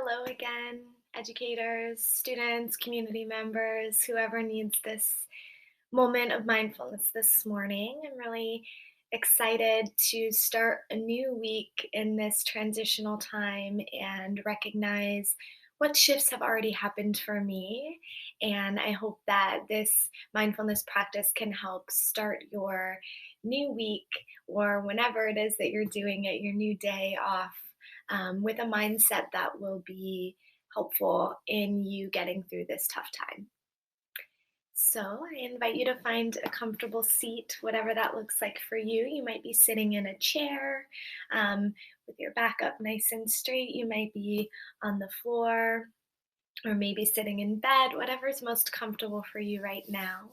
Hello again, educators, students, community members, whoever needs this moment of mindfulness this morning. I'm really excited to start a new week in this transitional time and recognize what shifts have already happened for me. And I hope that this mindfulness practice can help start your new week or whenever it is that you're doing it, your new day off with a mindset that will be helpful in you getting through this tough time. So, I invite you to find a comfortable seat, whatever that looks like for you. You might be sitting in a chair with your back up nice and straight. You might be on the floor or maybe sitting in bed, whatever's most comfortable for you right now.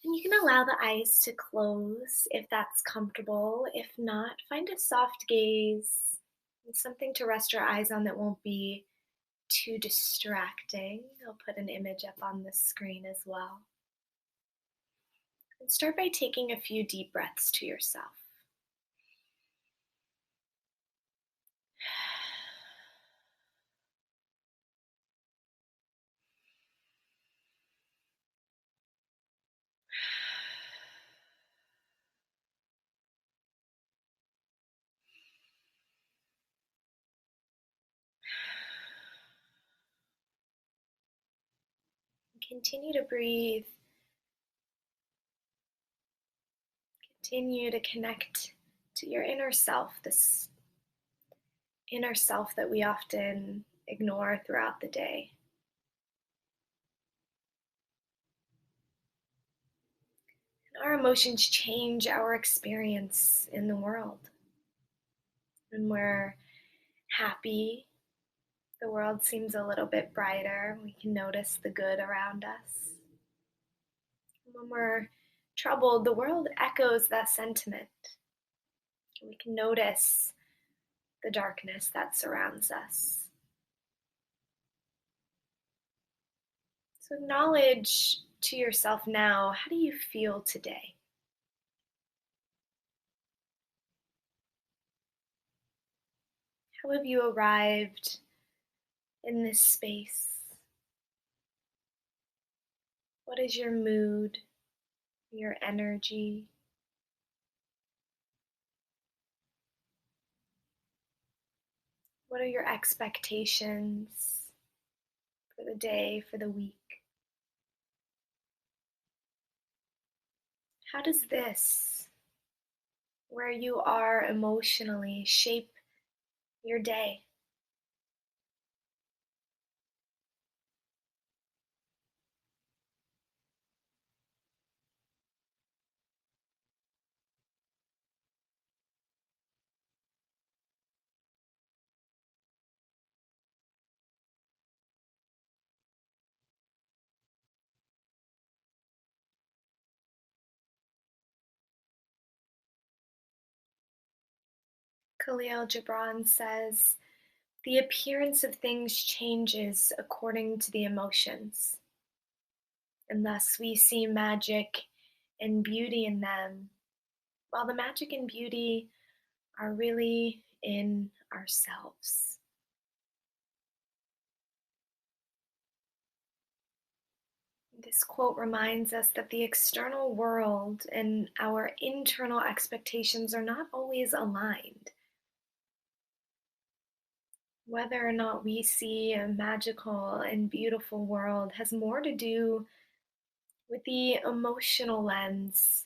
And you can allow the eyes to close if that's comfortable. If not, find a soft gaze, something to rest your eyes on that won't be too distracting. I'll put an image up on the screen as well. And start by taking a few deep breaths to yourself. Continue to breathe. Continue to connect to your inner self, this inner self that we often ignore throughout the day. And our emotions change our experience in the world. When we're happy, the world seems a little bit brighter. We can notice the good around us. When we're troubled, the world echoes that sentiment. We can notice the darkness that surrounds us. So acknowledge to yourself now, how do you feel today? How have you arrived in this space? What is your mood, your energy? What are your expectations for the day, for the week? How does this, where you are emotionally, shape your day? Khalil Gibran says, the appearance of things changes according to the emotions, and thus we see magic and beauty in them, while the magic and beauty are really in ourselves. This quote reminds us that the external world and our internal expectations are not always aligned. Whether or not we see a magical and beautiful world has more to do with the emotional lens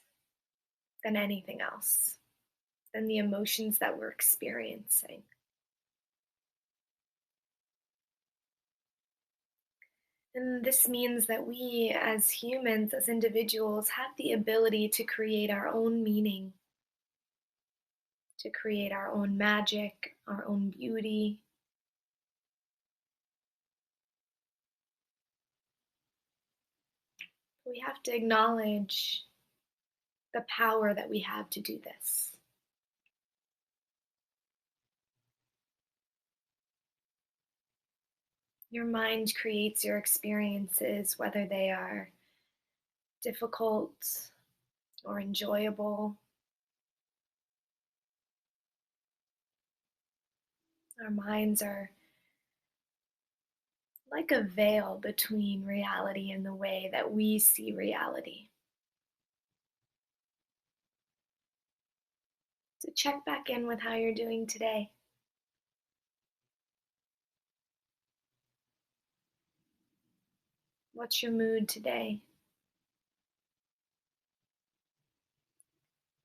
than anything else, than the emotions that we're experiencing. And this means that we, as humans, as individuals, have the ability to create our own meaning, to create our own magic, our own beauty. We have to acknowledge the power that we have to do this. Your mind creates your experiences, whether they are difficult or enjoyable. Our minds are like a veil between reality and the way that we see reality. So check back in with how you're doing today. What's your mood today?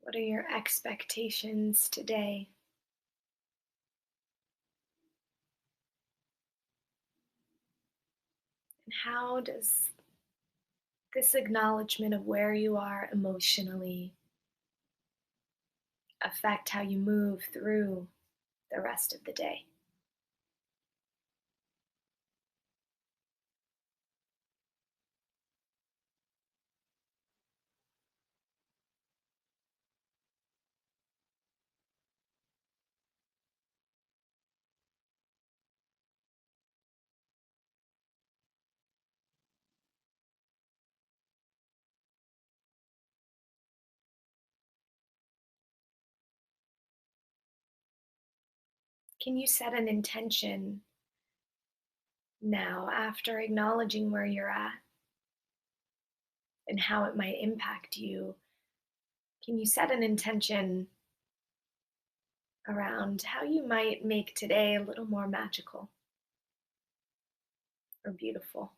What are your expectations today? And how does this acknowledgement of where you are emotionally affect how you move through the rest of the day? Can you set an intention now after acknowledging where you're at and how it might impact you? Can you set an intention around how you might make today a little more magical or beautiful?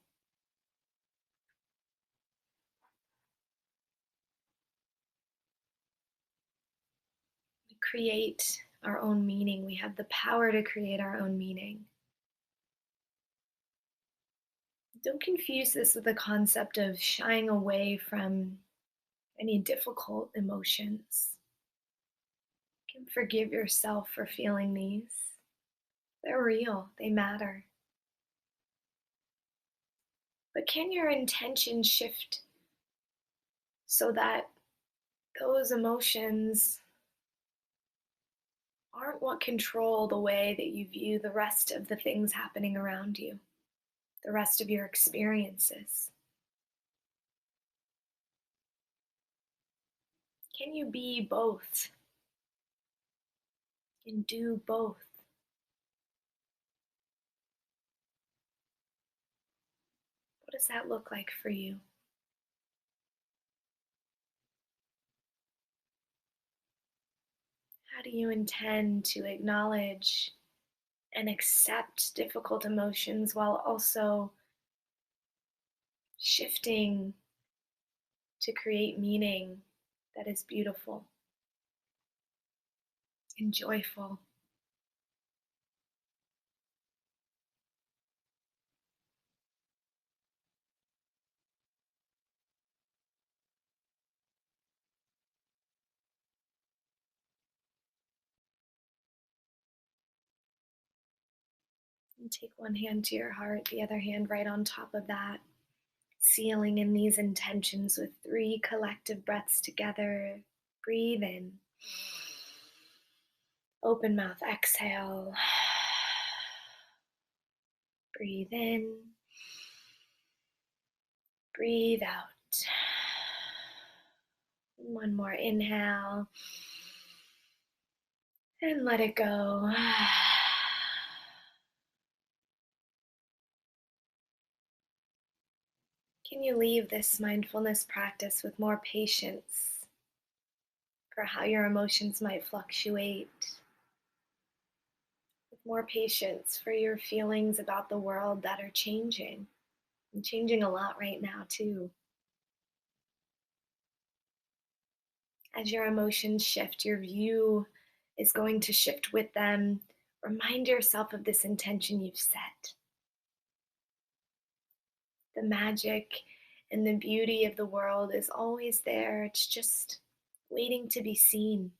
We create our own meaning. We have the power to create our own meaning. Don't confuse this with the concept of shying away from any difficult emotions. You can forgive yourself for feeling these. They're real, they matter. But can your intention shift so that those emotions aren't what control the way that you view the rest of the things happening around you, the rest of your experiences? Can you be both and do both? What does that look like for you? How do you intend to acknowledge and accept difficult emotions while also shifting to create meaning that is beautiful and joyful? And take one hand to your heart, the other hand right on top of that, sealing in these intentions with 3 collective breaths together. Breathe in. Open mouth, exhale. Breathe in. Breathe out. One more inhale. And let it go. Can you leave this mindfulness practice with more patience for how your emotions might fluctuate? With more patience for your feelings about the world that are changing and changing a lot right now, too. As your emotions shift, your view is going to shift with them. Remind yourself of this intention you've set. The magic and the beauty of the world is always there. It's just waiting to be seen.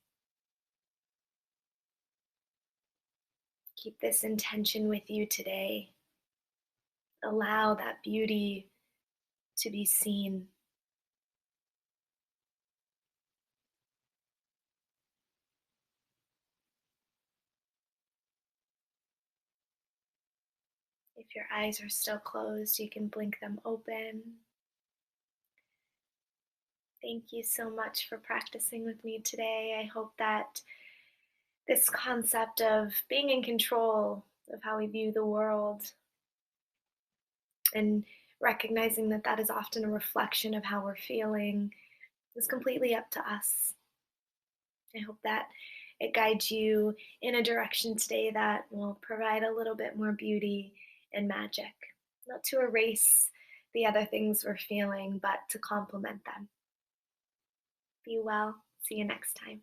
Keep this intention with you today. Allow that beauty to be seen. If your eyes are still closed, you can blink them open. Thank you so much for practicing with me today. I hope that this concept of being in control of how we view the world And recognizing that that is often a reflection of how we're feeling is completely up to us. I hope that it guides you in a direction today that will provide a little bit more beauty and magic, not to erase the other things we're feeling, but to complement them. Be well. See you next time.